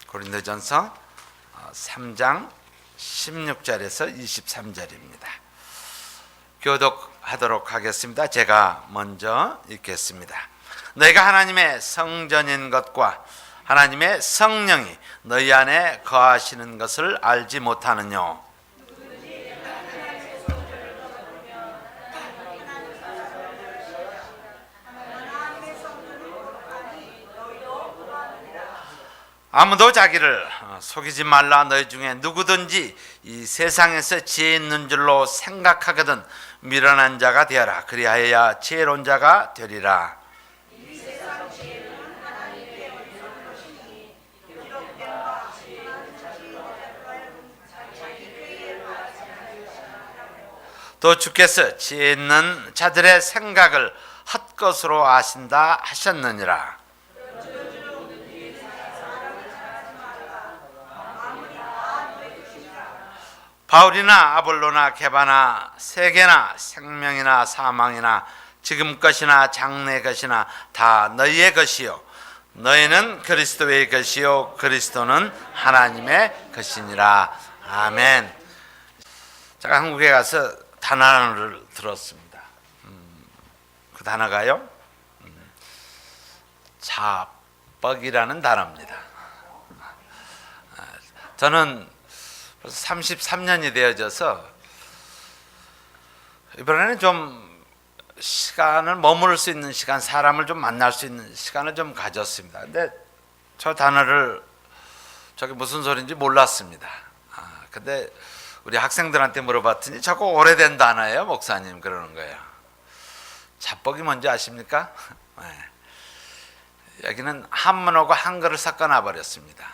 고린도전서 3장 16절에서 23절입니다. 교독하도록 하겠습니다. 제가 먼저 읽겠습니다. 너희가 하나님의 성전인 것과 하나님의 성령이 너희 안에 거하시는 것을 알지 못하느뇨? 아무도 자기를 속이지 말라. 너희 중에 누구든지 이 세상에서 지혜 있는 줄로 생각하거든 미련한 자가 되어라. 그리하여야 지혜로운 자가 되리라. 또 주께서 지혜 있는 자들의 생각을 헛것으로 아신다 하셨느니라. 바울이나 아볼로나 게바나 세계나 생명이나 사망이나 지금 것이나 장래 것이나 다 너희의 것이요 너희는 그리스도의 것이요 그리스도는 하나님의 것이니라. 아멘. 제가 한국에 가서 단어를 들었습니다. 그 단어가요 자뻑이라는 단어입니다. 저는 33년이 되어져서 이번에는 좀 시간을 머무를 수 있는 시간, 사람을 좀 만날 수 있는 시간을 좀 가졌습니다. 근데 저 단어를 저게 무슨 소리인지 몰랐습니다. 근데 우리 학생들한테 물어봤더니 자꾸 오래된 단어예요, 목사님. 그러는 거예요. 자뻑이 뭔지 아십니까? 네. 여기는 한문하고 한글을 섞어놔 버렸습니다.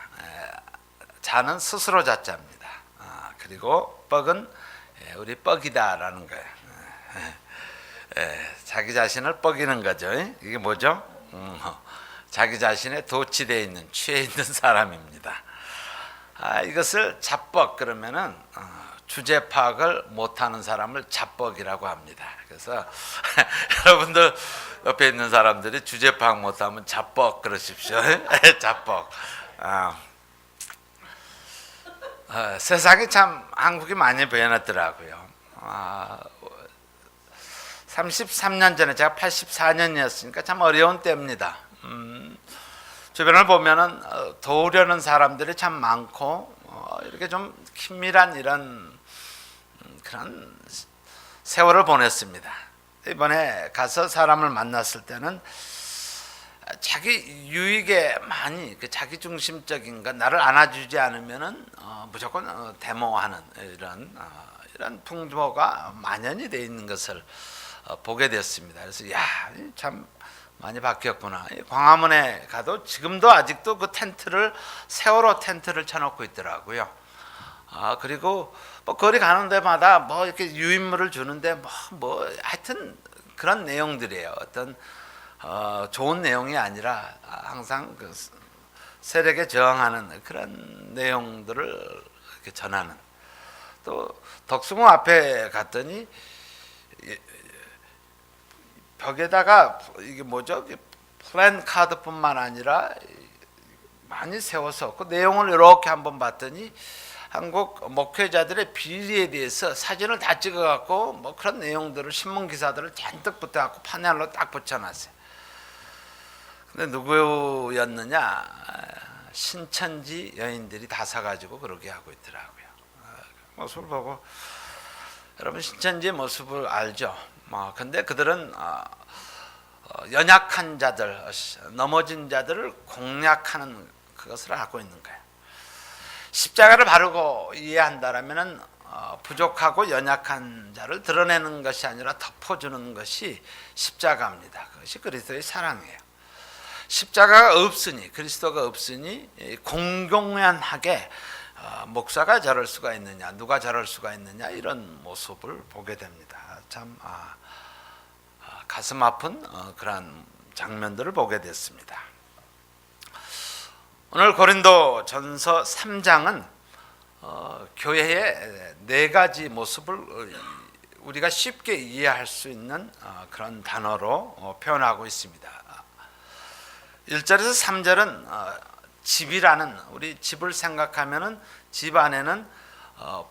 자는 스스로 자자입니다. 그리고 뻑은 우리 뻑이다라는 거예요. 자기 자신을 뻑이는 거죠. 이게 뭐죠? 자기 자신에 도취되어 있는, 취해 있는 사람입니다. 이것을 자뻑 그러면은 주제 파악을 못하는 사람을 자뻑이라고 합니다. 그래서 여러분들 옆에 있는 사람들이 주제 파악 못하면 자뻑 그러십시오. 자뻑. 세상이 참 한국이 많이 변했더라고요. 33년 전에 제가 84년이었으니까 참 어려운 때입니다. 주변을 보면은 도우려는 사람들이 참 많고 이렇게 좀 긴밀한 이런 그런 세월을 보냈습니다. 이번에 가서 사람을 만났을 때는 자기 유익에 많이 자기 중심적인 것, 나를 안아주지 않으면은 무조건 데모하는 이런 풍조가 만연이 되어 있는 것을 보게 됐습니다. 그래서 참 많이 바뀌었구나. 광화문에 가도 지금도 아직도 그 텐트를 세월호 텐트를 쳐놓고 있더라고요. 그리고 뭐 거리 가는 데마다 뭐 이렇게 유인물을 주는데 뭐 하여튼 그런 내용들이에요. 어떤 좋은 내용이 아니라 항상 그 세력에 저항하는 그런 내용들을 이렇게 전하는. 또 덕수궁 앞에 갔더니 벽에다가 이게 뭐죠? 플랜카드뿐만 아니라 많이 세워서 그 내용을 이렇게 한번 봤더니 한국 목회자들의 비리에 대해서 사진을 다 찍어갖고 뭐 그런 내용들을 신문 기사들을 잔뜩 붙여갖고 파넬로 딱 붙여놨어요. 근데 누구였느냐? 신천지 여인들이 다 사가지고 그러게 하고 있더라고요. 모습을 보고 여러분 신천지의 모습을 알죠? 근데 그들은 연약한 자들, 넘어진 자들을 공략하는 그것을 하고 있는 거예요. 십자가를 바르고 이해한다라면은 부족하고 연약한 자를 드러내는 것이 아니라 덮어주는 것이 십자가입니다. 그것이 그리스도의 사랑이에요. 십자가가 없으니, 그리스도가 없으니 공공연하게 목사가 저럴 수가 있느냐, 누가 저럴 수가 있느냐, 이런 모습을 보게 됩니다. 참 가슴 아픈 그러한 장면들을 보게 됐습니다. 오늘 고린도 전서 3장은 교회의 네 가지 모습을 우리가 쉽게 이해할 수 있는 그런 단어로 표현하고 있습니다. 1절에서 3절은 집이라는 우리 집을 생각하면은 집 안에는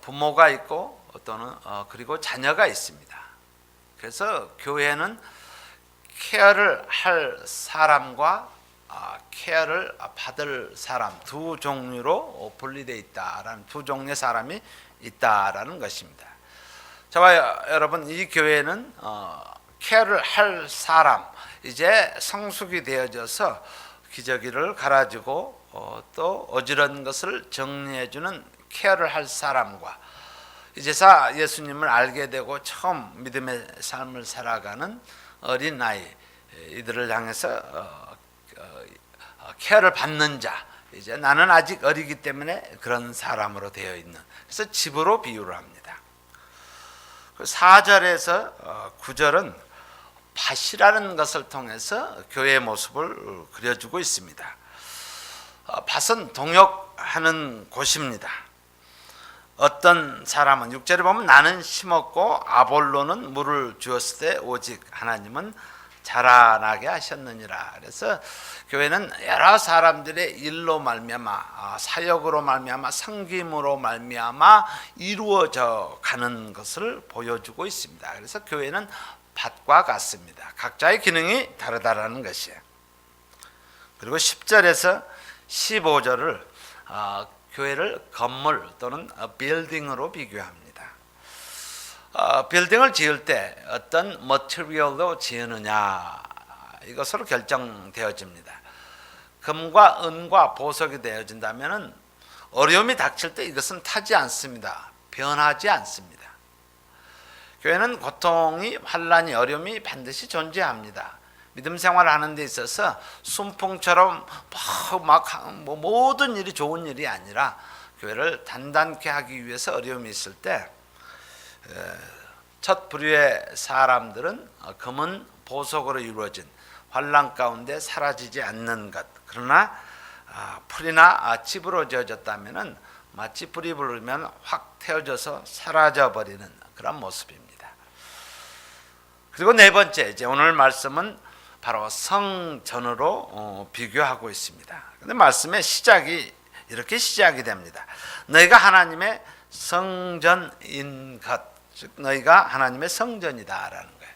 부모가 있고 또는 그리고 자녀가 있습니다. 그래서 교회는 케어를 할 사람과 케어를 받을 사람 두 종류로 분리되어 있다라는 두 종류의 사람이 있다라는 것입니다. 저와 여러분 이 교회는 케어를 할 사람 이제 성숙이 되어져서 기저귀를 갈아주고 또 어지러운 것을 정리해주는 케어를 할 사람과 이제서 예수님을 알게 되고 처음 믿음의 삶을 살아가는 어린아이 이들을 향해서 케어를 받는 자 이제 나는 아직 어리기 때문에 그런 사람으로 되어 있는 그래서 집으로 비유를 합니다. 4절에서 9절은 밭이라는 것을 통해서 교회의 모습을 그려주고 있습니다. 밭은 동역하는 곳입니다. 어떤 사람은 6절에 보면 나는 심었고 아볼로는 물을 주었을 때 오직 하나님은 자라나게 하셨느니라. 그래서 교회는 여러 사람들의 일로 말미암아 사역으로 말미암아 섬김으로 말미암아 이루어져 가는 것을 보여주고 있습니다. 그래서 교회는 밭과 같습니다. 각자의 기능이 다르다라는 것이에요. 그리고 10절에서 15절을 교회를 건물 또는 빌딩으로 비교합니다. 빌딩을 지을 때 어떤 머티리얼로 지으느냐 이것으로 결정되어집니다. 금과 은과 보석이 되어진다면 어려움이 닥칠 때 이것은 타지 않습니다. 변하지 않습니다. 교회는 고통이 환난이 어려움이 반드시 존재합니다. 믿음 생활을 하는 데 있어서 순풍처럼 모든 일이 좋은 일이 아니라 교회를 단단케 하기 위해서 어려움이 있을 때 첫 부류의 사람들은 금은 보석으로 이루어진 환난 가운데 사라지지 않는 것. 그러나 풀이나 칩으로 지어졌다면 마치 불이 부르면 확 태워져서 사라져버리는 그런 모습입니다. 그리고 네 번째 이제 오늘 말씀은 바로 성전으로 비교하고 있습니다. 근데 말씀의 시작이 이렇게 시작이 됩니다. 너희가 하나님의 성전인 것, 즉 너희가 하나님의 성전이다라는 거예요.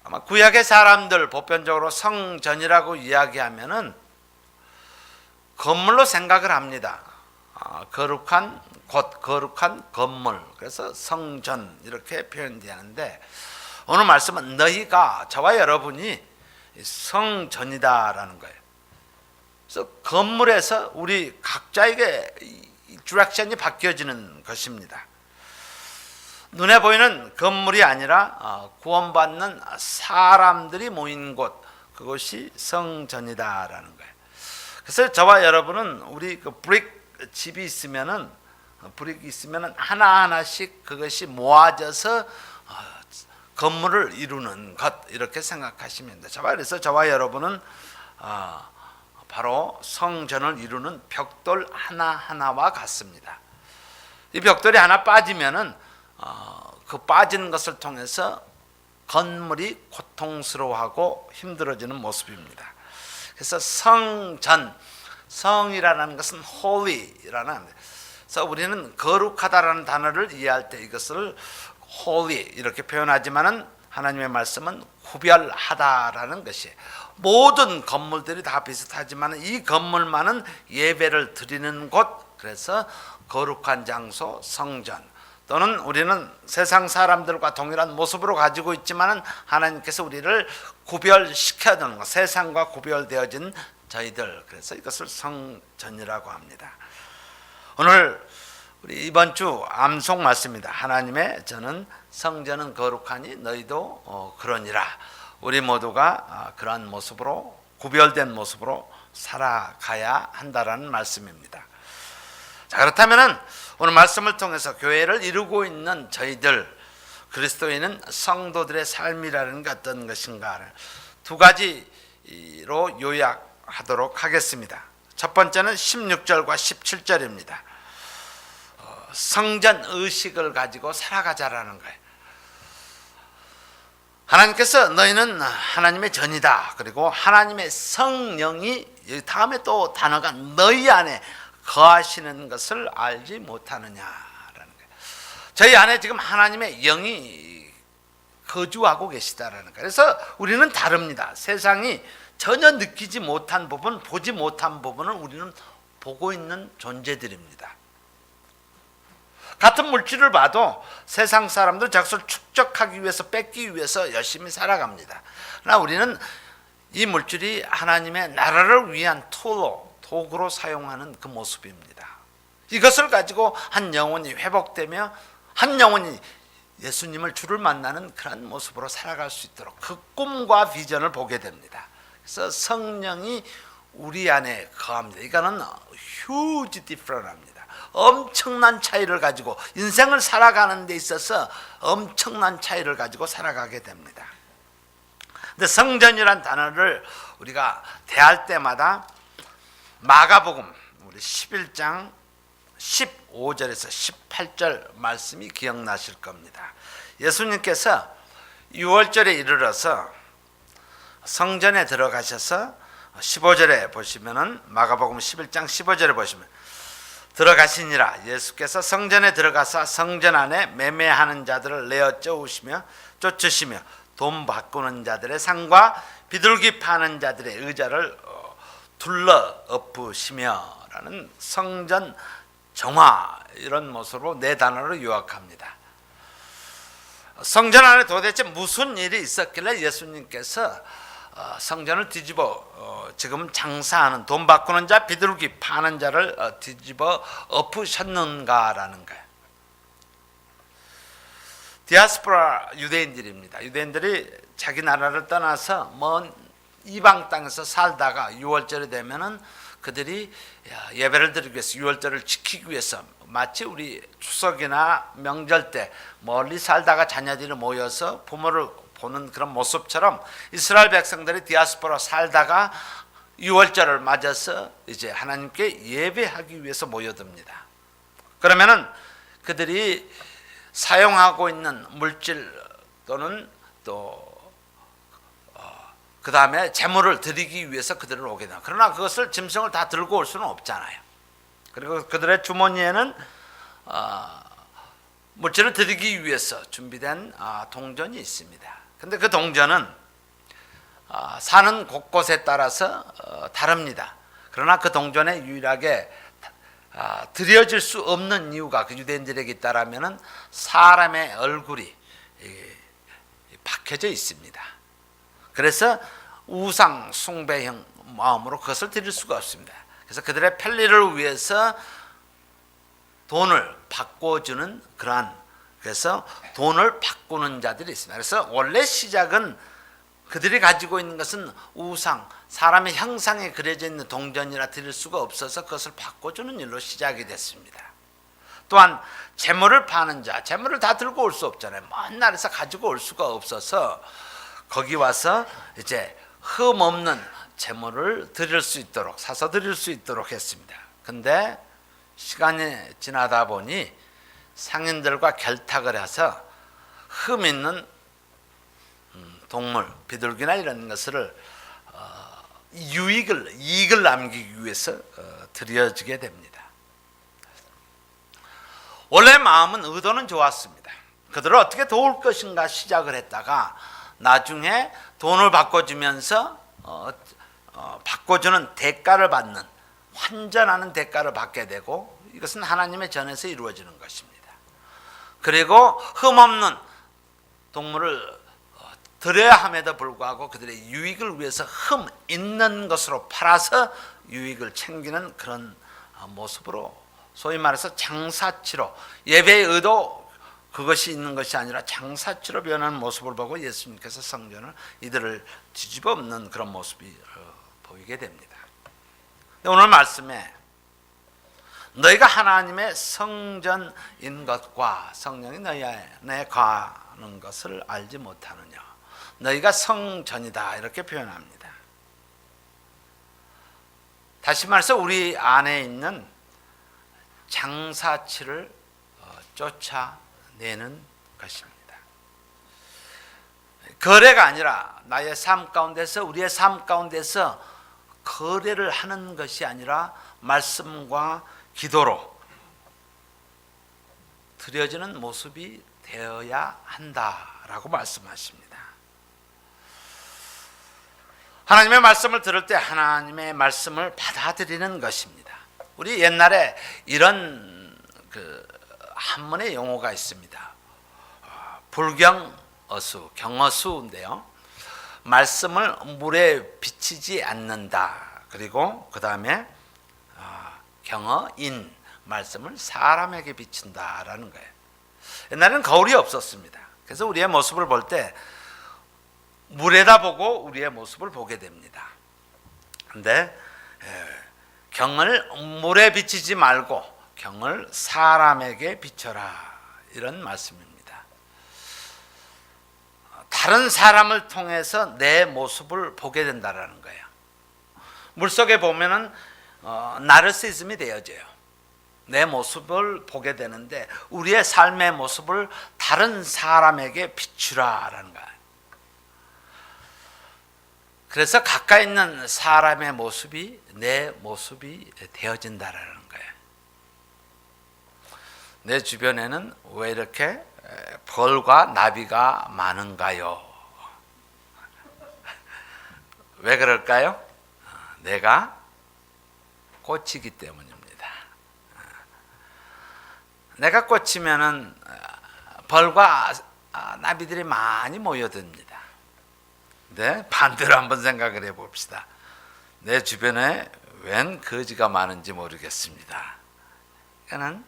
아마 구약의 사람들 보편적으로 성전이라고 이야기하면은 건물로 생각을 합니다. 거룩한 곳, 거룩한 건물. 그래서 성전 이렇게 표현되는데 오늘 말씀은 너희가 저와 여러분이 성전이다라는 거예요. 그래서 건물에서 우리 각자에게 디렉션이 바뀌어지는 것입니다. 눈에 보이는 건물이 아니라 구원받는 사람들이 모인 곳 그것이 성전이다라는 거예요. 그래서 저와 여러분은 우리 그 브릭 집이 있으면은 브릭이 있으면은 하나하나씩 그것이 모아져서 건물을 이루는 것 이렇게 생각하시면 됩니다. 그래서 저와 여러분은 바로 성전을 이루는 벽돌 하나하나와 같습니다. 이 벽돌이 하나 빠지면은 그 빠진 것을 통해서 건물이 고통스러워하고 힘들어지는 모습입니다. 그래서 성전, 성이라는 것은 holy라는, 그래서 우리는 거룩하다라는 단어를 이해할 때 이것을 holy 이렇게 표현하지만은 하나님의 말씀은 구별하다라는 것이 모든 건물들이 다 비슷하지만 이 건물만은 예배를 드리는 곳, 그래서 거룩한 장소, 성전. 또는 우리는 세상 사람들과 동일한 모습으로 가지고 있지만 하나님께서 우리를 구별시켜야 되는 것, 세상과 구별되어진 저희들, 그래서 이것을 성전이라고 합니다. 오늘 우리 이번 주 암송 말씀입니다. 하나님의 저는 성전은 거룩하니 너희도 그러니라. 우리 모두가 그러한 모습으로 구별된 모습으로 살아가야 한다라는 말씀입니다. 자, 그렇다면은 오늘 말씀을 통해서 교회를 이루고 있는 저희들 그리스도인은 성도들의 삶이라는 게 어떤 것인가를 두 가지로 요약하도록 하겠습니다. 첫 번째는 16절과 17절입니다. 성전 의식을 가지고 살아가자라는 거예요. 하나님께서 너희는 하나님의 전이다. 그리고 하나님의 성령이 여기 다음에 또 단어가 너희 안에 거하시는 것을 알지 못하느냐라는 거예요. 저희 안에 지금 하나님의 영이 거주하고 계시다라는 거예요. 그래서 우리는 다릅니다. 세상이 전혀 느끼지 못한 부분, 보지 못한 부분을 우리는 보고 있는 존재들입니다. 같은 물질을 봐도 세상 사람들 자기를 축적하기 위해서, 뺏기 위해서 열심히 살아갑니다. 그러나 우리는 이 물질이 하나님의 나라를 위한 툴로, 도구로 사용하는 그 모습입니다. 이것을 가지고 한 영혼이 회복되며 한 영혼이 예수님을 주를 만나는 그런 모습으로 살아갈 수 있도록 그 꿈과 비전을 보게 됩니다. 그래서 성령이 우리 안에 거합니다. 이거는 huge difference입니다. 엄청난 차이를 가지고 인생을 살아가는 데 있어서 엄청난 차이를 가지고 살아가게 됩니다. 근데 성전이란 단어를 우리가 대할 때마다 마가복음 우리 11장 15절에서 18절 말씀이 기억나실 겁니다. 예수님께서 6월절에 이르러서 성전에 들어가셔서 15절에 보시면은 마가복음 11장 15절에 보시면 들어가시니라. 예수께서 성전에 들어가서 성전 안에 매매하는 자들을 내어 쫓으시며 돈 바꾸는 자들의 상과 비둘기 파는 자들의 의자를 둘러 엎으시며 라는 성전 정화, 이런 모습으로 네 단어로 요약합니다. 성전 안에 도대체 무슨 일이 있었길래 예수님께서 성전을 뒤집어 지금 장사하는 돈 바꾸는 자, 비둘기 파는 자를 뒤집어 엎으셨는가라는 거예요. 디아스포라 유대인들입니다. 유대인들이 자기 나라를 떠나서 먼 이방 땅에서 살다가 6월절이 되면은 그들이 예배를 드리기 위해서, 6월절을 지키기 위해서, 마치 우리 추석이나 명절 때 멀리 살다가 자녀들이 모여서 부모를 보는 그런 모습처럼 이스라엘 백성들이 디아스포라 살다가 6월절을 맞아서 이제 하나님께 예배하기 위해서 모여듭니다. 그러면은 그들이 사용하고 있는 물질 또는 또 그 다음에 재물을 드리기 위해서 그들을 오게 됩니다. 그러나 그것을 짐승을 다 들고 올 수는 없잖아요. 그리고 그들의 주머니에는 물질을 드리기 위해서 준비된 동전이 있습니다. 근데 그 동전은 사는 곳곳에 따라서 다릅니다. 그러나 그 동전에 유일하게 드려질 수 없는 이유가 그 유대인들에게 있다라면은 사람의 얼굴이 박혀져 있습니다. 그래서 우상 숭배형 마음으로 그것을 드릴 수가 없습니다. 그래서 그들의 편리를 위해서 돈을 바꿔주는 그러한, 그래서 돈을 바꾸는 자들이 있습니다. 그래서 원래 시작은 그들이 가지고 있는 것은 우상, 사람의 형상에 그려져 있는 동전이라 드릴 수가 없어서 그것을 바꿔주는 일로 시작이 됐습니다. 또한 재물을 파는 자, 재물을 다 들고 올 수 없잖아요. 먼 나라에서 가지고 올 수가 없어서 거기 와서 이제 흠 없는 재물을 드릴 수 있도록, 사서 드릴 수 있도록 했습니다. 근데 시간이 지나다 보니 상인들과 결탁을 해서 흠 있는 동물, 비둘기나 이런 것을 이익을 남기기 위해서 드려지게 됩니다. 원래 마음은, 의도는 좋았습니다. 그들을 어떻게 도울 것인가 시작을 했다가 나중에 돈을 바꿔주면서 바꿔주는 대가를 받는, 환전하는 대가를 받게 되고, 이것은 하나님의 전에서 이루어지는 것입니다. 그리고 흠없는 동물을 드려야 함에도 불구하고 그들의 유익을 위해서 흠 있는 것으로 팔아서 유익을 챙기는 그런 모습으로, 소위 말해서 장사치로, 예배의 의도 그것이 있는 것이 아니라 장사치로 변하는 모습을 보고 예수님께서 성전을 이들을 뒤집어 엎는 그런 모습이 보이게 됩니다. 오늘 말씀에 너희가 하나님의 성전인 것과 성령이 너희 안에 거하는 것을 알지 못하느냐, 너희가 성전이다, 이렇게 표현합니다. 다시 말해서 우리 안에 있는 장사치를 쫓아내는 것입니다. 거래가 아니라 나의 삶 가운데서, 우리의 삶 가운데서 거래를 하는 것이 아니라 말씀과 기도로 드려지는 모습이 되어야 한다라고 말씀하십니다. 하나님의 말씀을 들을 때 하나님의 말씀을 받아들이는 것입니다. 우리 옛날에 이런 한문의 용어가 있습니다. 불경어수, 경어수인데요. 말씀을 물에 비치지 않는다. 그리고 그 다음에 경어인, 말씀을 사람에게 비친다라는 거예요. 옛날에는 거울이 없었습니다. 그래서 우리의 모습을 볼 때 물에다 보고 우리의 모습을 보게 됩니다. 근데 경을 물에 비치지 말고 경을 사람에게 비춰라, 이런 말씀입니다. 다른 사람을 통해서 내 모습을 보게 된다라는 거예요. 물속에 보면은 나르시즘이 되어져요. 내 모습을 보게 되는데 우리의 삶의 모습을 다른 사람에게 비추라라는 거예요. 그래서 가까이 있는 사람의 모습이 내 모습이 되어진다라는 거예요. 내 주변에는 왜 이렇게 벌과 나비가 많은가요? 왜 그럴까요? 내가 꽂히기 때문입니다. 내가 꽂히면은 벌과 나비들이 많이 모여듭니다. 네, 반대로 한번 생각을 해봅시다. 내 주변에 웬 거지가 많은지 모르겠습니다. 그러니까는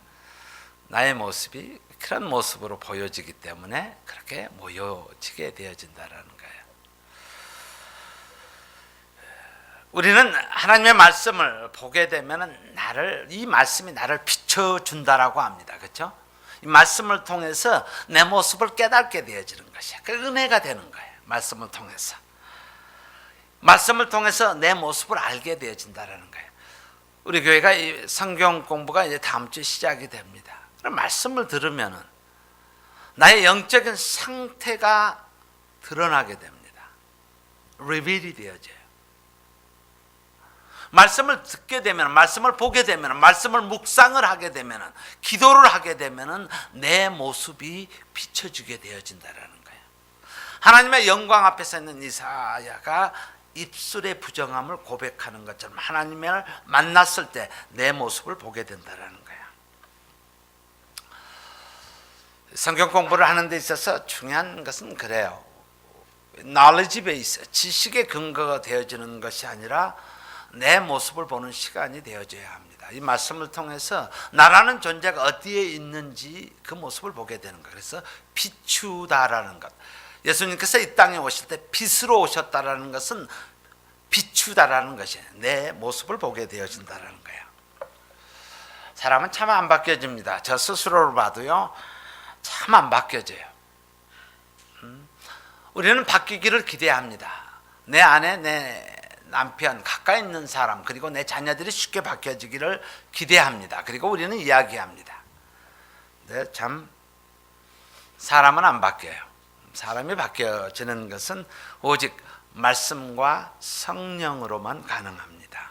나의 모습이 그런 모습으로 보여지기 때문에 그렇게 모여지게 되어진다라는 거예요. 우리는 하나님의 말씀을 보게 되면 이 말씀이 나를 비춰준다라고 합니다. 그렇죠? 이 말씀을 통해서 내 모습을 깨닫게 되어지는 것이야. 그 은혜가 되는 거예요. 말씀을 통해서 내 모습을 알게 되어진다라는 거예요. 우리 교회가 이 성경 공부가 이제 다음 주 시작이 됩니다. 그럼 말씀을 들으면은 나의 영적인 상태가 드러나게 됩니다. 리빌이 되어져요. 말씀을 듣게 되면, 말씀을 보게 되면, 말씀을 묵상을 하게 되면, 기도를 하게 되면 내 모습이 비춰지게 되어진다라는 거예요. 하나님의 영광 앞에서 있는 이사야가 입술의 부정함을 고백하는 것처럼 하나님을 만났을 때 내 모습을 보게 된다라는 거예요. 성경 공부를 하는 데 있어서 중요한 것은 그래요. knowledge base, 지식의 근거가 되어지는 것이 아니라 내 모습을 보는 시간이 되어져야 합니다. 이 말씀을 통해서 나라는 존재가 어디에 있는지 그 모습을 보게 되는 거예요. 그래서 비추다라는 것. 예수님께서 이 땅에 오실 때 빛으로 오셨다라는 것은 비추다라는 것이에요. 내 모습을 보게 되어진다라는 거예요. 사람은 참 안 바뀌어집니다. 저 스스로를 봐도요, 참 안 바뀌어져요. 우리는 바뀌기를 기대합니다. 내 안에 내 남편, 가까이 있는 사람, 그리고 내 자녀들이 쉽게 바뀌어지기를 기대합니다. 그리고 우리는 이야기합니다. 근데 참 사람은 안 바뀌어요. 사람이 바뀌어지는 것은 오직 말씀과 성령으로만 가능합니다.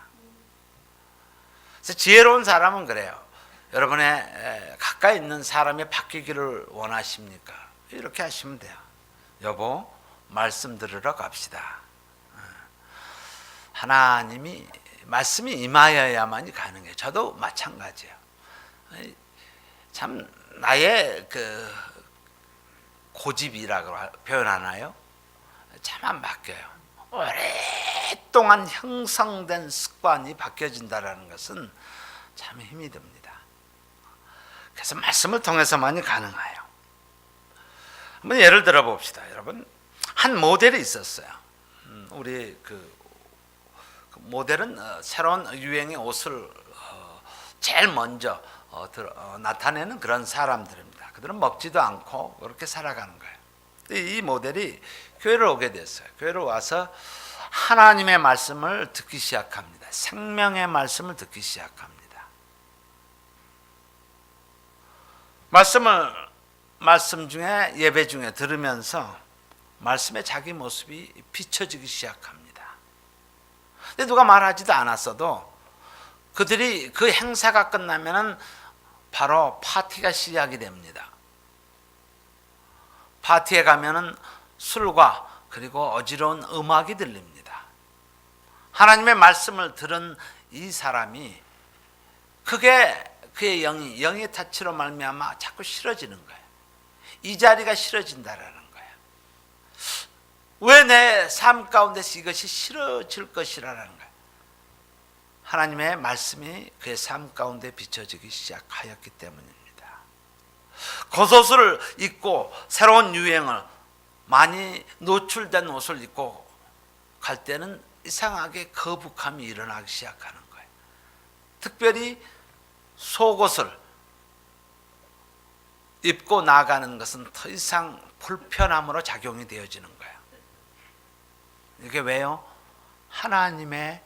그래서 지혜로운 사람은 그래요. 여러분의 가까이 있는 사람이 바뀌기를 원하십니까? 이렇게 하시면 돼요. 여보, 말씀 들으러 갑시다. 하나님이 말씀이 임하여야만이 가능해요. 저도 마찬가지예요. 참 나의 고집이라고 표현하나요? 참 안 바뀌어요. 오랫동안 형성된 습관이 바뀌어진다는 것은 참 힘이 듭니다. 그래서 말씀을 통해서만이 가능해요. 한번 예를 들어 봅시다. 여러분, 한 모델이 있었어요. 우리 모델은 새로운 유행의 옷을 제일 먼저 나타내는 그런 사람들입니다. 그들은 먹지도 않고 그렇게 살아가는 거예요. 이 모델이 교회를 오게 됐어요. 교회를 와서 하나님의 말씀을 듣기 시작합니다. 생명의 말씀을 듣기 시작합니다. 말씀 중에, 예배 중에 들으면서 말씀에 자기 모습이 비춰지기 시작합니다. 근데 누가 말하지도 않았어도 그들이 그 행사가 끝나면은 바로 파티가 시작이 됩니다. 파티에 가면은 술과 그리고 어지러운 음악이 들립니다. 하나님의 말씀을 들은 이 사람이 그게 그의 영의 타치로 말미암아 자꾸 싫어지는 거예요. 이 자리가 싫어진다라는 거예요. 왜 내 삶 가운데서 이것이 싫어질 것이라는 거예요. 하나님의 말씀이 그의 삶 가운데 비춰지기 시작하였기 때문입니다. 겉옷을 입고 새로운 유행을 많이 노출된 옷을 입고 갈 때는 이상하게 거북함이 일어나기 시작하는 거예요. 특별히 속옷을 입고 나가는 것은 더 이상 불편함으로 작용이 되어지는 거예요. 이게 왜요? 하나님의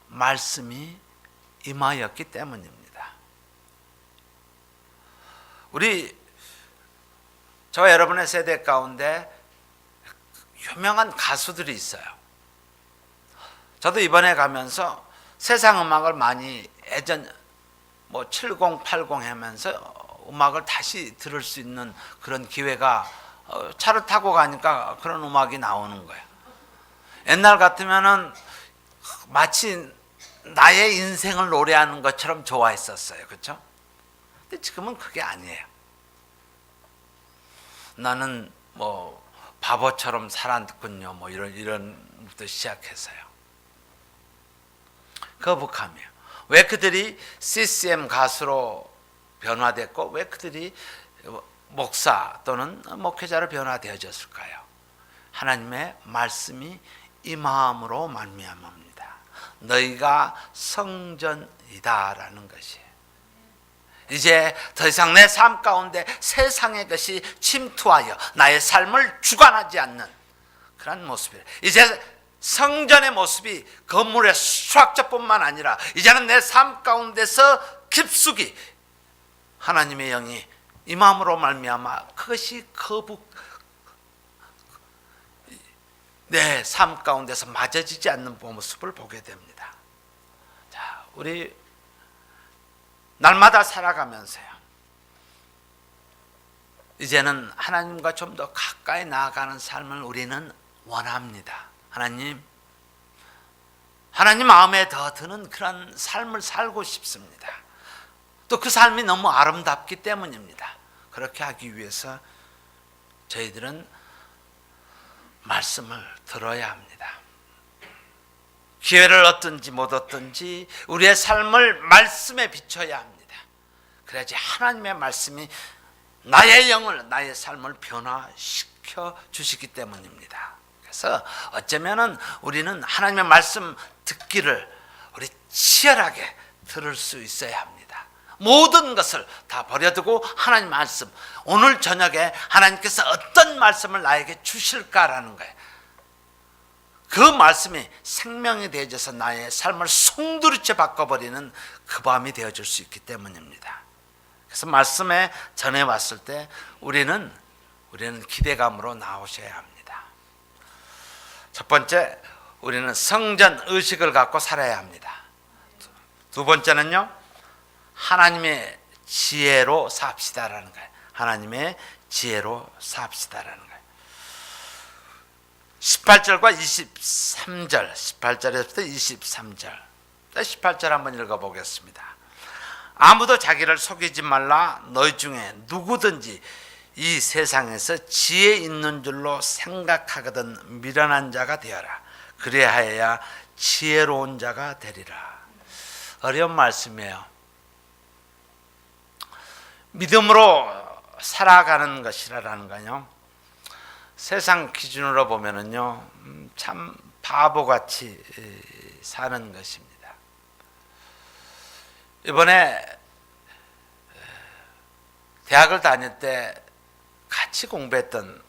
말씀이 임하였기 때문입니다. 저와 여러분의 세대 가운데 유명한 가수들이 있어요. 저도 이번에 가면서 세상 음악을 많이 예전 70, 80 하면서 음악을 다시 들을 수 있는 그런 기회가 차를 타고 가니까 그런 음악이 나오는 거예요. 옛날 같으면은 마치 나의 인생을 노래하는 것처럼 좋아했었어요. 그렇죠? 근데 지금은 그게 아니에요. 나는 바보처럼 살았군요. 이런부터 시작해서요. 거북함이에요. 왜 그들이 CCM 가수로 변화됐고 왜 그들이 목사 또는 목회자로 변화되어졌을까요? 하나님의 말씀이 임함으로 말미암습니다. 너희가 성전이다라는 것이에요. 이제 더 이상 내 삶 가운데 세상의 것이 침투하여 나의 삶을 주관하지 않는 그런 모습이에요. 이제 성전의 모습이 건물의 수학자뿐만 아니라 이제는 내 삶 가운데서 깊숙이 하나님의 영이 임함으로 말미암아 그것이 내 삶 가운데서 맞아지지 않는 모습을 보게 됩니다. 자, 우리 날마다 살아가면서요. 이제는 하나님과 좀 더 가까이 나아가는 삶을 우리는 원합니다. 하나님 마음에 더 드는 그런 삶을 살고 싶습니다. 또 그 삶이 너무 아름답기 때문입니다. 그렇게 하기 위해서 저희들은 말씀을 들어야 합니다. 기회를 얻든지 못 얻든지 우리의 삶을 말씀에 비춰야 합니다. 그래야지 하나님의 말씀이 나의 영을, 나의 삶을 변화시켜 주시기 때문입니다. 그래서 어쩌면은 우리는 하나님의 말씀 듣기를 우리 치열하게 들을 수 있어야 합니다. 모든 것을 다 버려두고 하나님 말씀, 오늘 저녁에 하나님께서 어떤 말씀을 나에게 주실까라는 거예요. 그 말씀이 생명이 되어져서 나의 삶을 송두리째 바꿔버리는 그 밤이 되어줄 수 있기 때문입니다. 그래서 말씀에 전해왔을 때 우리는 기대감으로 나오셔야 합니다. 첫 번째, 우리는 성전 의식을 갖고 살아야 합니다. 두 번째는요, 하나님의 지혜로 삽시다라는 거예요. 하나님의 지혜로 삽시다라는 거예요. 18절과 23절, 18절에서부터 23절. 18절 한번 읽어보겠습니다. 아무도 자기를 속이지 말라. 너희 중에 누구든지 이 세상에서 지혜 있는 줄로 생각하거든 미련한 자가 되어라. 그래야 지혜로운 자가 되리라. 어려운 말씀이에요. 믿음으로 살아가는 것이라는 거요. 세상 기준으로 보면은요, 참 바보같이 사는 것입니다. 이번에 대학을 다닐 때 같이 공부했던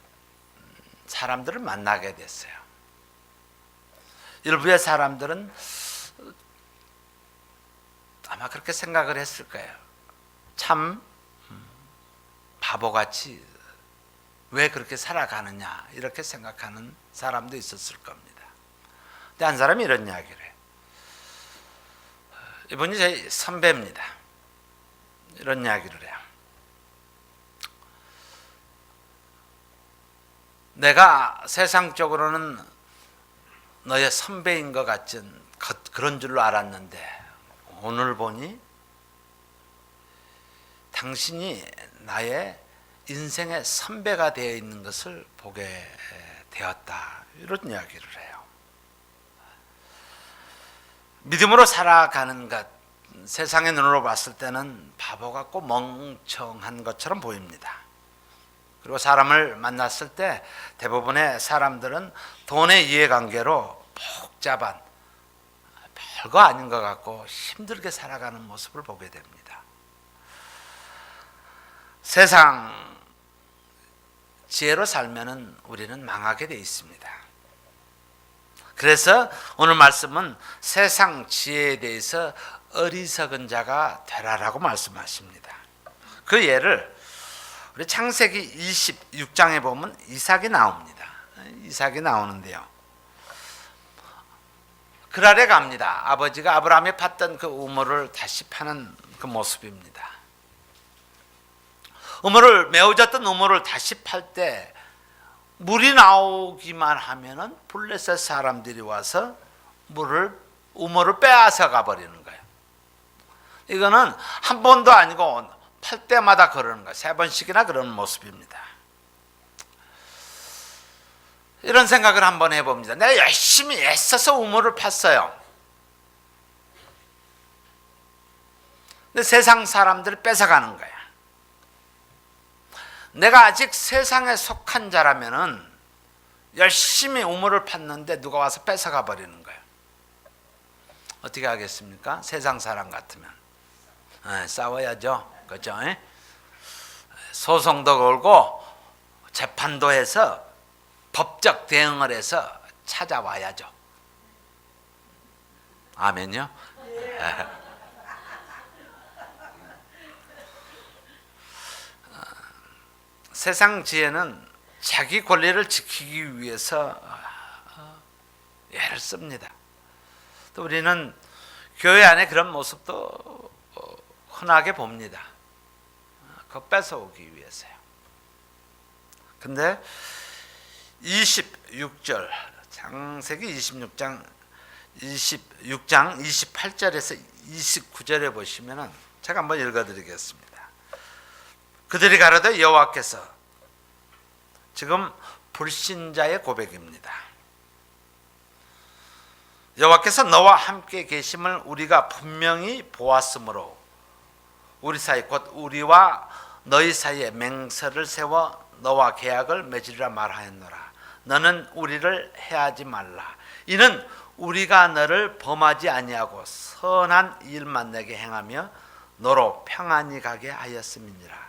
사람들을 만나게 됐어요. 일부의 사람들은 아마 그렇게 생각을 했을 거예요. 참 바보같이 왜 그렇게 살아가느냐 이렇게 생각하는 사람도 있었을 겁니다. 근데 한 사람이 이런 이야기를 해요. 이분이 제 선배입니다. 이런 이야기를 해요. 내가 세상적으로는 너의 선배인 것 같은 그런 줄로 알았는데 오늘 보니 당신이 나의 인생의 선배가 되어 있는 것을 보게 되었다. 이런 이야기를 해요. 믿음으로 살아가는 것, 세상의 눈으로 봤을 때는 바보 같고 멍청한 것처럼 보입니다. 그리고 사람을 만났을 때 대부분의 사람들은 돈의 이해관계로 복잡한 별거 아닌 것 같고 힘들게 살아가는 모습을 보게 됩니다. 세상 지혜로 살면은 우리는 망하게 돼 있습니다. 그래서 오늘 말씀은 세상 지혜에 대해서 어리석은 자가 되라라고 말씀하십니다. 그 예를 우리 창세기 26장에 보면 이삭이 나옵니다. 이삭이 나오는데요. 그랄에 갑니다. 아버지가 아브라함이 팠던 그 우물을 다시 파는 그 모습입니다. 메어졌던 우물을 다시 팔 때 물이 나오기만 하면은 블레셋 사람들이 와서 우물을 빼앗아 가버리는 거예요. 이거는 한 번도 아니고 팔 때마다 그러는 거예요. 3번씩이나 그러는 모습입니다. 이런 생각을 한번 해봅니다. 내가 열심히 애써서 우물을 팠어요. 근데 세상 사람들이 뺏어가는 거야. 내가 아직 세상에 속한 자라면은 열심히 우물을 팠는데 누가 와서 뺏어가 버리는 거예요. 어떻게 하겠습니까? 세상 사람 같으면 싸워야죠. 그렇죠? 소송도 걸고 재판도 해서 법적 대응을 해서 찾아와야죠. 아멘요? 세상 지혜는 자기 권리를 지키기 위해서 애를 씁니다. 또 우리는 교회 안에 그런 모습도 흔하게 봅니다. 그거 뺏어오기 위해서요. 근데 26절 창세기 26장 28절에서 29절에 보시면은 제가 한번 읽어드리겠습니다. 그들이 가로되 여호와께서 지금 불신자의 고백입니다. 여호와께서 너와 함께 계심을 우리가 분명히 보았으므로 우리 사이 곧 우리와 너희 사이에 맹세를 세워 너와 계약을 맺으리라 말하였노라. 너는 우리를 해하지 말라. 이는 우리가 너를 범하지 아니하고 선한 일만 내게 행하며 너로 평안히 가게 하였음이니라.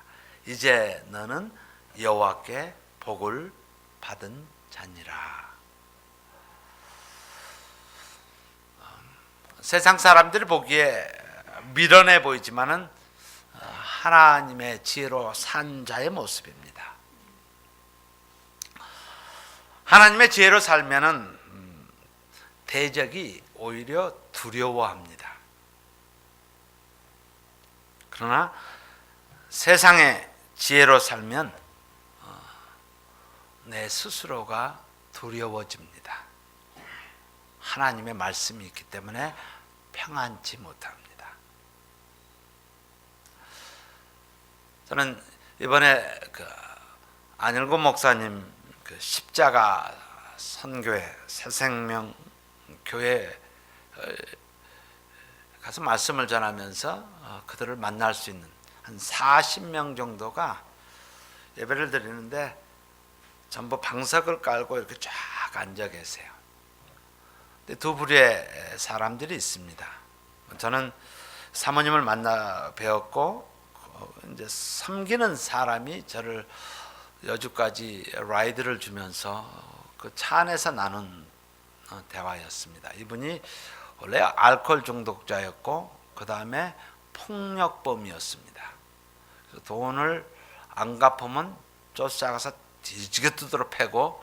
이제 너는 여호와께 복을 받은 자니라. 세상 사람들이 보기에 미련해 보이지만은 하나님의 지혜로 산 자의 모습입니다. 하나님의 지혜로 살면은 대적이 오히려 두려워합니다. 그러나 세상의 지혜로 살면 내 스스로가 두려워집니다. 하나님의 말씀이 있기 때문에 평안치 못합니다. 저는 이번에 안일구 목사님 십자가 선교회 새생명 교회 가서 말씀을 전하면서 그들을 만날 수 있는 한 40명 정도가 예배를 드리는데 전부 방석을 깔고 이렇게 쫙 앉아 계세요. 근데 두 부류의 사람들이 있습니다. 저는 사모님을 만나 배웠고 이제 섬기는 사람이 저를 여주까지 라이드를 주면서 그 차 안에서 나눈 대화였습니다. 이분이 원래 알코올 중독자였고 그 다음에 폭력범이었습니다. 돈을 안 갚으면 쫓아가서 뒤지게 두드러 패고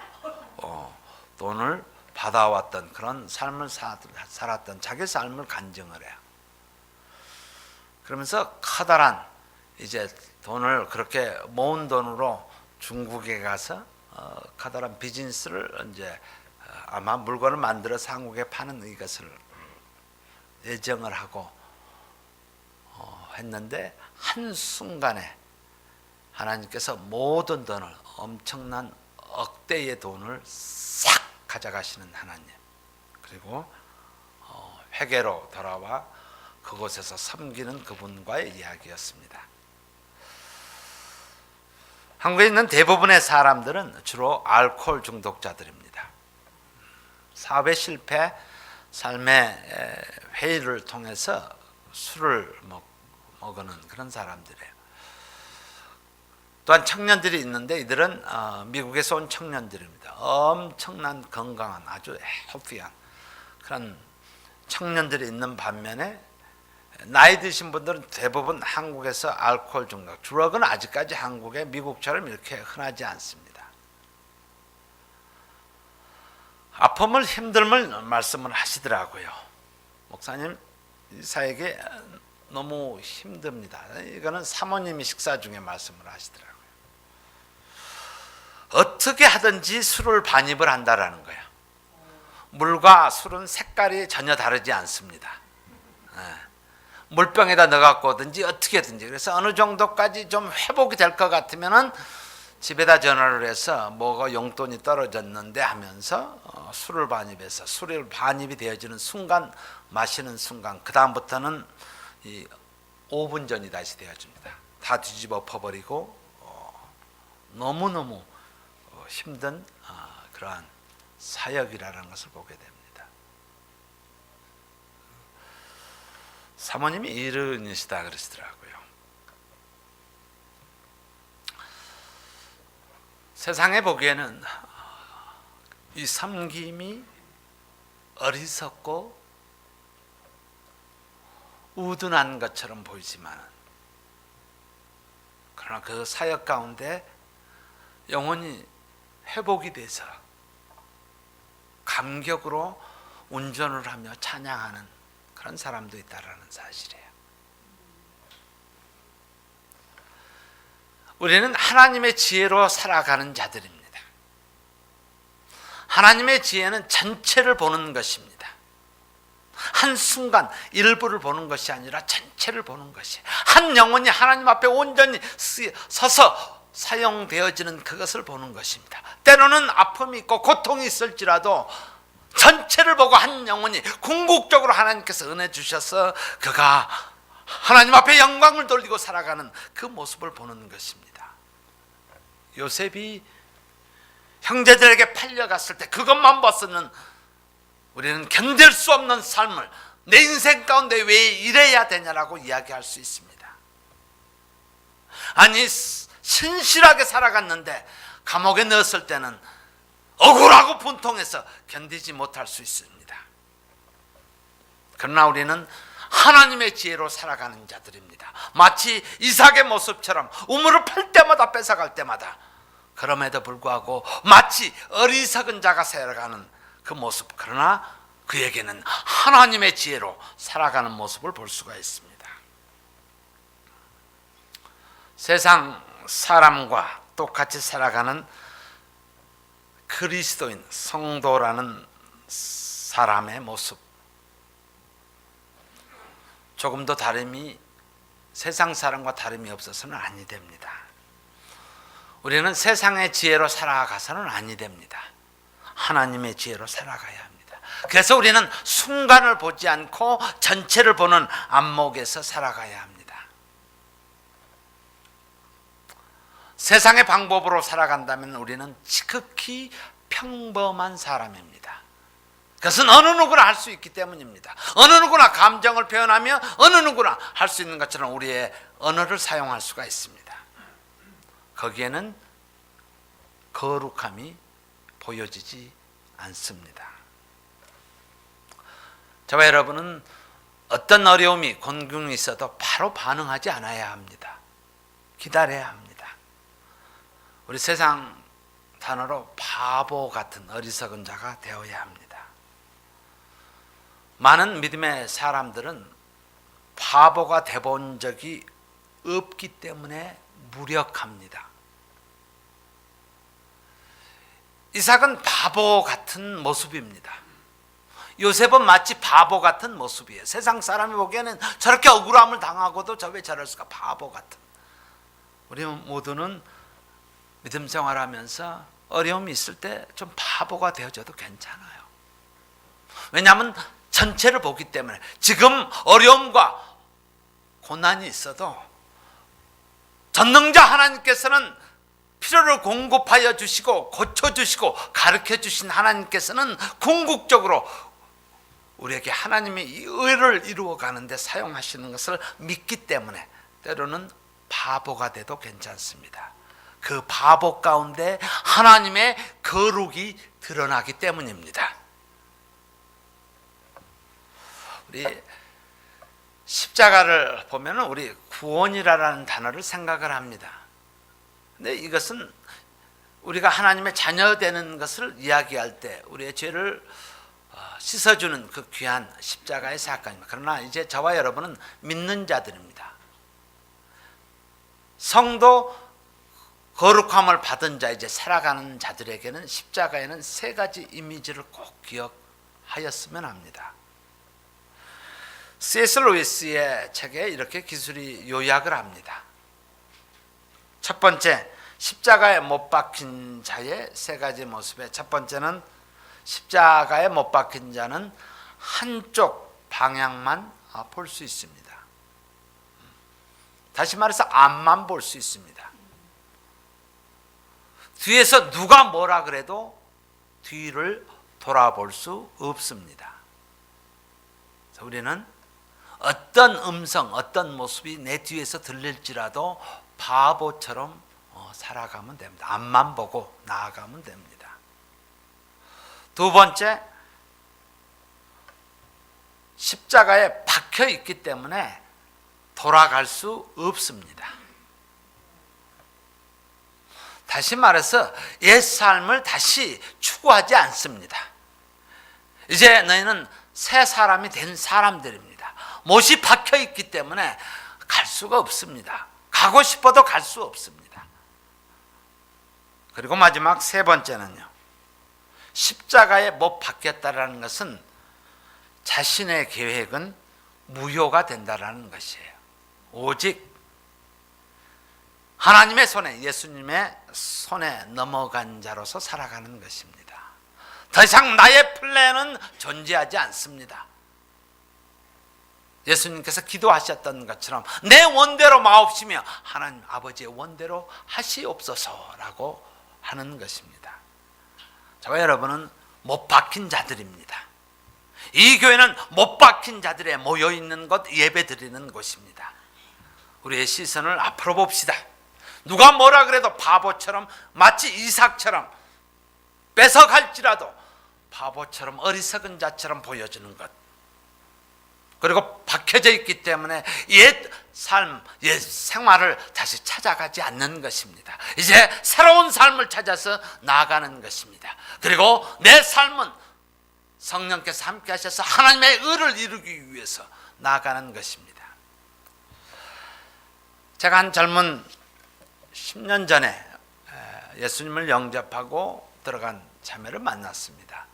돈을 받아왔던 그런 삶을 살았던 자기 삶을 간증을 해요. 그러면서 커다란 이제 돈을 그렇게 모은 돈으로 중국에 가서 커다란 비즈니스를 이제 아마 물건을 만들어서 한국에 파는 이것을 예정을 하고 했는데 한순간에 하나님께서 모든 돈을 엄청난 억대의 돈을 싹 가져가시는 하나님, 그리고 회개로 돌아와 그곳에서 섬기는 그분과의 이야기였습니다. 한국에 있는 대부분의 사람들은 주로 알코올 중독자들입니다. 사업의 실패, 삶의 회의를 통해서 술을 먹는 그런 사람들이에요. 또한 청년들이 있는데 이들은 미국에서 온 청년들입니다. 엄청난 건강한 아주 헬피한 그런 청년들이 있는 반면에 나이 드신 분들은 대부분 한국에서 알코올 중독, 드럭은 아직까지 한국에 미국처럼 이렇게 흔하지 않습니다. 아픔을 힘듦을 말씀을 하시더라고요. 목사님, 이사에게 너무 힘듭니다. 이거는 사모님이 식사 중에 말씀을 하시더라고요. 어떻게 하든지 술을 반입을 한다라는 거예요. 물과 술은 색깔이 전혀 다르지 않습니다. 물병에다 넣어갖고든지 어떻게든지, 그래서 어느 정도까지 좀 회복이 될 것 같으면은 집에다 전화를 해서 뭐가 용돈이 떨어졌는데 하면서 술을 반입해서 술을 반입이 되어지는 순간, 마시는 순간, 그 다음부터는 이 5분 전이 다시 되어집니다. 다 뒤집어 엎어버리고 너무너무 힘든 그러한 사역이라는 것을 보게 됩니다. 사모님이 이른이시다 그러시더라고요. 세상에 보기에는 이 섬김이 어리석고 우둔한 것처럼 보이지만, 그러나 그 사역 가운데 영혼이 회복이 돼서 감격으로 운전을 하며 찬양하는 그런 사람도 있다라는 사실이에요. 우리는 하나님의 지혜로 살아가는 자들입니다. 하나님의 지혜는 전체를 보는 것입니다. 한순간 일부를 보는 것이 아니라 전체를 보는 것이, 한 영혼이 하나님 앞에 온전히 서서 사용되어지는 그것을 보는 것입니다. 때로는 아픔이 있고 고통이 있을지라도 전체를 보고 한 영혼이 궁극적으로 하나님께서 은혜 주셔서 그가 하나님 앞에 영광을 돌리고 살아가는 그 모습을 보는 것입니다. 요셉이 형제들에게 팔려갔을 때 그것만 봤으면 우리는 견딜 수 없는 삶을, 내 인생 가운데 왜 이래야 되냐라고 이야기할 수 있습니다. 아니, 신실하게 살아갔는데 감옥에 넣었을 때는 억울하고 분통해서 견디지 못할 수 있습니다. 그러나 우리는 하나님의 지혜로 살아가는 자들입니다. 마치 이삭의 모습처럼 우물을 팔 때마다 뺏어갈 때마다, 그럼에도 불구하고 마치 어리석은 자가 살아가는 그 모습, 그러나 그에게는 하나님의 지혜로 살아가는 모습을 볼 수가 있습니다. 세상 사람과 똑같이 살아가는 그리스도인, 성도라는 사람의 모습, 조금도 다름이, 세상 사람과 다름이 없어서는 아니 됩니다. 우리는 세상의 지혜로 살아가서는 아니 됩니다. 하나님의 지혜로 살아가야 합니다. 그래서 우리는 순간을 보지 않고 전체를 보는 안목에서 살아가야 합니다. 세상의 방법으로 살아간다면 우리는 지극히 평범한 사람입니다. 그것은 어느 누구나 할 수 있기 때문입니다. 어느 누구나 감정을 표현하며 어느 누구나 할 수 있는 것처럼 우리의 언어를 사용할 수가 있습니다. 거기에는 거룩함이 보여지지 않습니다. 저와 여러분은 어떤 어려움이, 곤궁이 있어도 바로 반응하지 않아야 합니다. 기다려야 합니다. 우리 세상 단어로 바보 같은 어리석은 자가 되어야 합니다. 많은 믿음의 사람들은 바보가 돼본 적이 없기 때문에 무력합니다. 이삭은 바보 같은 모습입니다. 요셉은 마치 바보 같은 모습이에요. 세상 사람이 보기에는 저렇게 억울함을 당하고도 저 왜 저럴까, 바보 같은. 우리 모두는 믿음 생활하면서 어려움이 있을 때 좀 바보가 되어줘도 괜찮아요. 왜냐하면 전체를 보기 때문에. 지금 어려움과 고난이 있어도 전능자 하나님께서는 필요를 공급하여 주시고 고쳐주시고 가르쳐 주신 하나님께서는 궁극적으로 우리에게 하나님의 이 의를 이루어 가는데 사용하시는 것을 믿기 때문에 때로는 바보가 돼도 괜찮습니다. 그 바보 가운데 하나님의 거룩이 드러나기 때문입니다. 우리 십자가를 보면 우리 구원이라는 단어를 생각을 합니다. 근데 이것은 우리가 하나님의 자녀 되는 것을 이야기할 때 우리의 죄를 씻어주는 그 귀한 십자가의 사건입니다. 그러나 이제 저와 여러분은 믿는 자들입니다. 성도 거룩함을 받은 자, 이제 살아가는 자들에게는 십자가에는 세 가지 이미지를 꼭 기억하였으면 합니다. C.S. 루이스의 책에 이렇게 기술이 요약을 합니다. 첫 번째, 십자가에 못 박힌 자의 세 가지 모습에 첫 번째는 십자가에 못 박힌 자는 한쪽 방향만 볼 수 있습니다. 다시 말해서 앞만 볼 수 있습니다. 뒤에서 누가 뭐라 그래도 뒤를 돌아볼 수 없습니다. 우리는 어떤 음성, 어떤 모습이 내 뒤에서 들릴지라도 바보처럼 살아가면 됩니다. 앞만 보고 나아가면 됩니다. 두 번째, 십자가에 박혀 있기 때문에 돌아갈 수 없습니다. 다시 말해서 옛 삶을 다시 추구하지 않습니다. 이제 너희는 새 사람이 된 사람들입니다. 못이 박혀 있기 때문에 갈 수가 없습니다. 가고 싶어도 갈 수 없습니다. 그리고 마지막 세 번째는요, 십자가에 못 박혔다라는 것은 자신의 계획은 무효가 된다라는 것이에요. 오직 하나님의 손에, 예수님의 손에 넘어간 자로서 살아가는 것입니다. 더 이상 나의 플랜은 존재하지 않습니다. 예수님께서 기도하셨던 것처럼 내 원대로 마옵시며 하나님 아버지의 원대로 하시옵소서라고 하는 것입니다. 저와 여러분은 못 박힌 자들입니다. 이 교회는 못 박힌 자들의 모여있는 곳, 예배 드리는 곳입니다. 우리의 시선을 앞으로 봅시다. 누가 뭐라 그래도 바보처럼, 마치 이삭처럼 뺏어갈지라도 바보처럼 어리석은 자처럼 보여주는 것, 그리고 박혀져 있기 때문에 옛 삶, 옛 생활을 다시 찾아가지 않는 것입니다. 이제 새로운 삶을 찾아서 나아가는 것입니다. 그리고 내 삶은 성령께서 함께 하셔서 하나님의 의를 이루기 위해서 나아가는 것입니다. 제가 한 젊은 10년 전에 예수님을 영접하고 들어간 자매를 만났습니다.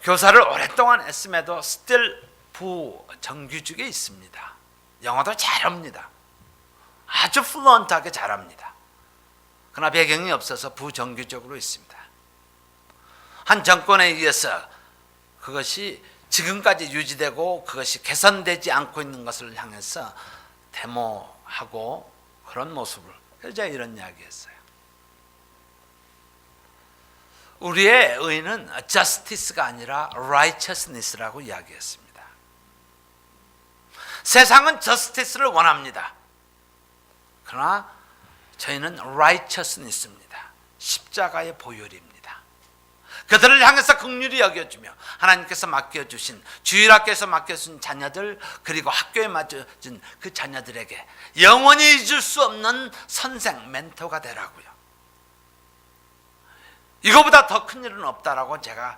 교사를 오랫동안 했음에도 still 부정규직에 있습니다. 영어도 잘합니다. 아주 플루언트하게 잘합니다. 그러나 배경이 없어서 부정규직으로 있습니다. 한 정권에 의해서 그것이 지금까지 유지되고 그것이 개선되지 않고 있는 것을 향해서 데모하고 그런 모습을, 제가 이런 이야기했어요. 우리의 의는 justice가 아니라 righteousness라고 이야기했습니다. 세상은 justice를 원합니다. 그러나 저희는 righteousness입니다. 십자가의 보혈입니다. 그들을 향해서 긍휼히 여겨주며 하나님께서 맡겨주신, 주일학교에서 맡겨주신 자녀들, 그리고 학교에 맡겨준 그 자녀들에게 영원히 잊을 수 없는 선생, 멘토가 되라고요. 이거보다 더 큰 일은 없다라고 제가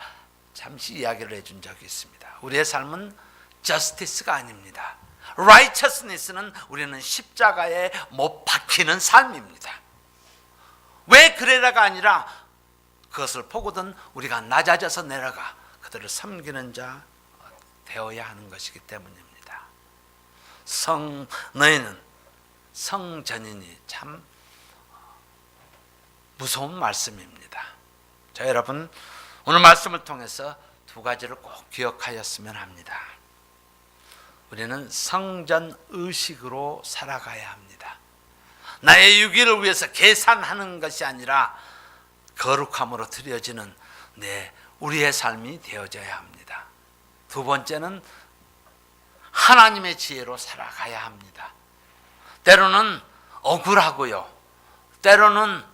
잠시 이야기를 해준 적이 있습니다. 우리의 삶은 저스티스가 아닙니다. righteousness는 우리는 십자가에 못 박히는 삶입니다. 왜 그래라가 아니라 그것을 보고든 우리가 낮아져서 내려가 그들을 섬기는 자 되어야 하는 것이기 때문입니다. 너희는 성전이니 참 무서운 말씀입니다. 자, 여러분 오늘 말씀을 통해서 두 가지를 꼭 기억하였으면 합니다. 우리는 성전 의식으로 살아가야 합니다. 나의 유기를 위해서 계산하는 것이 아니라 거룩함으로 드려지는 우리의 삶이 되어져야 합니다. 두 번째는 하나님의 지혜로 살아가야 합니다. 때로는 억울하고요, 때로는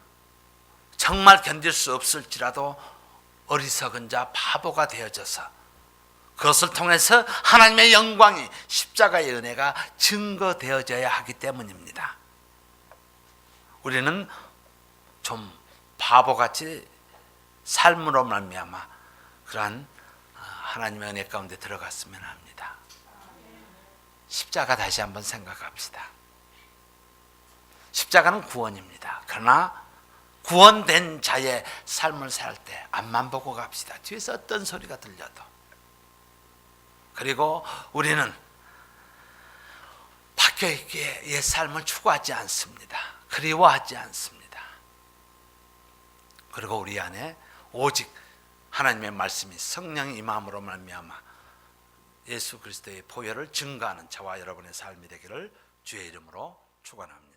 정말 견딜 수 없을지라도 어리석은 자 바보가 되어져서 그것을 통해서 하나님의 영광이 십자가의 은혜가 증거되어져야 하기 때문입니다. 우리는 좀 바보같이 삶으로 말미암아 그러한 하나님의 은혜 가운데 들어갔으면 합니다. 십자가 다시 한번 생각합시다. 십자가는 구원입니다. 그러나 구원된 자의 삶을 살 때 앞만 보고 갑시다. 뒤에서 어떤 소리가 들려도. 그리고 우리는 바뀌어있기에 옛 삶을 추구하지 않습니다. 그리워하지 않습니다. 그리고 우리 안에 오직 하나님의 말씀이 성령이 임함으로 말미암아 예수 그리스도의 보혈을 증거하는 저와 여러분의 삶이 되기를 주의 이름으로 축원합니다.